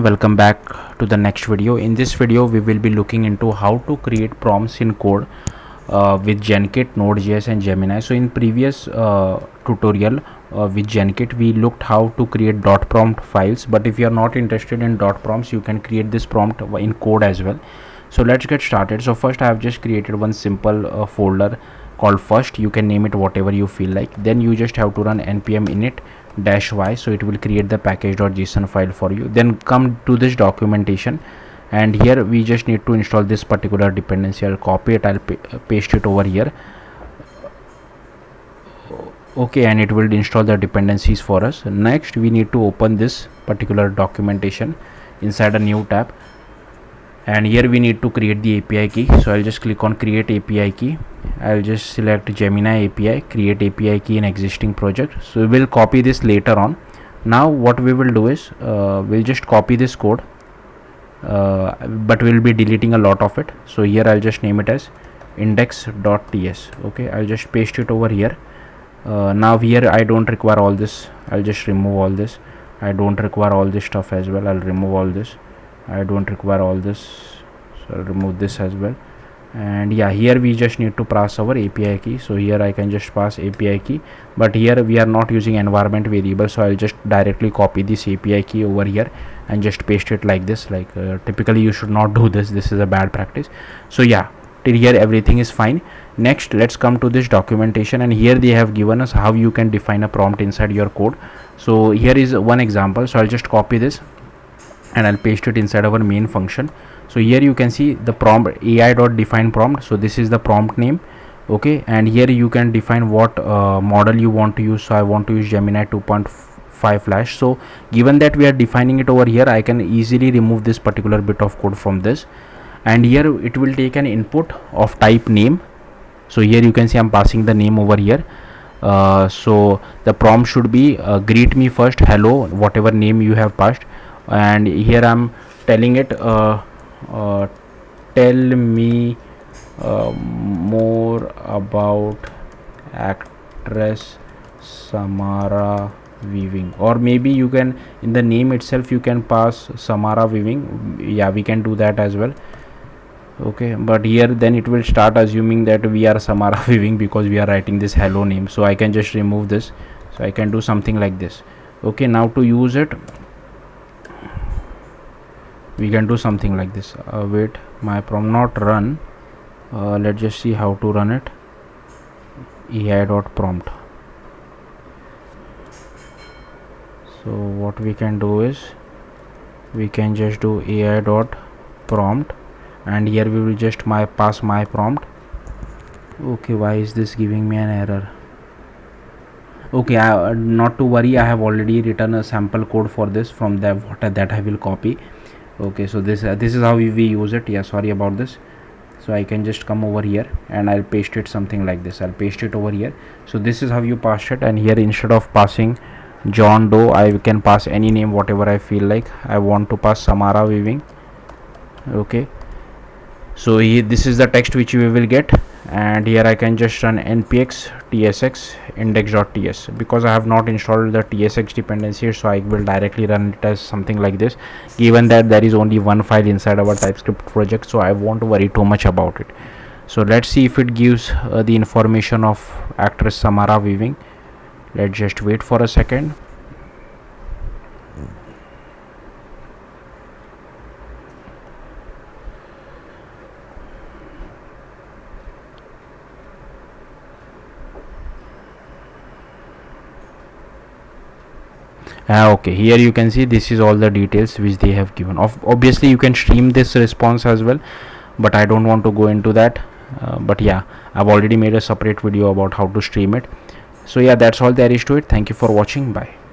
Welcome back to the next video. In this video we will be looking into how to create prompts in code with Genkit NodeJS and Gemini. So in previous tutorial with Genkit we looked how to create dot prompt files, but if you are not interested in dot prompts you can create this prompt in code as well. So let's get started. So first I have just created one simple folder called first. You can name it whatever you feel like. Then you just have to run npm init -y, so it will create the package.json file for you. Then come to this documentation, and here we just need to install this particular dependency. I'll copy it, I'll paste it over here. Okay, and it will install the dependencies for us. Next we need to open this particular documentation inside a new tab, and here we need to create the API key. So I'll just click on create API key. I'll just select Gemini API, create API key in existing project. So we will copy this later on. Now what we will do is we'll just copy this code, but we'll be deleting a lot of it. So here I'll just name it as index.ts. okay, I'll just paste it over here. Now here I don't require all this. I'll just remove all this. I don't require all this stuff as well. I'll remove all this. I don't require all this, so I'll remove this as well. And yeah, here we just need to pass our API key. So here I can just pass API key, but here we are not using environment variable, so I'll just directly copy this API key over here and just paste it like this. Like typically you should not do this. This is a bad practice. So yeah, till here everything is fine. Next let's come to this documentation, and here they have given us how you can define a prompt inside your code. So here is one example. So I'll just copy this and I'll paste it inside our main function. So here you can see the prompt ai.define prompt. So this is the prompt name. Okay, and here you can define what model you want to use. So I want to use Gemini 2.5 Flash. So given that we are defining it over here, I can easily remove this particular bit of code from this, and here it will take an input of type name. So here you can see I'm passing the name over here. So the prompt should be greet me first, hello, whatever name you have passed. And here I'm telling it tell me more about actress Samara Weaving, or maybe you can in the name itself you can pass Samara Weaving. Yeah, we can do that as well. Okay, but here then it will start assuming that we are Samara Weaving because we are writing this hello name. So I can just remove this. So I can do something like this. Okay, now to use it we can do something like this. Wait, my prompt not run. Let's just see how to run it. ai.prompt. So what we can do is we can just do ai.prompt, and here we will just pass my prompt. Okay, why is this giving me an error? Okay, not to worry, I have already written a sample code for this from that I will copy. Okay, so this is how we use it. Yeah, sorry about this. So I can just come over here and I'll paste it something like this. I'll paste it over here. So this is how you pass it, and here instead of passing John Doe I can pass any name whatever I feel like. I want to pass Samara Weaving. Okay, so here this is the text which we will get, and here I can just run npx tsx index.ts because I have not installed the tsx dependency, so I will directly run it as something like this, given that there is only one file inside our TypeScript project, so I won't worry too much about it. So let's see if it gives the information of actress Samara Weaving. Let's just wait for a second. Okay, here you can see this is all the details which they have given. Obviously you can stream this response as well, but I don't want to go into that. But yeah, I've already made a separate video about how to stream it. So yeah, that's all there is to it. Thank you for watching. Bye.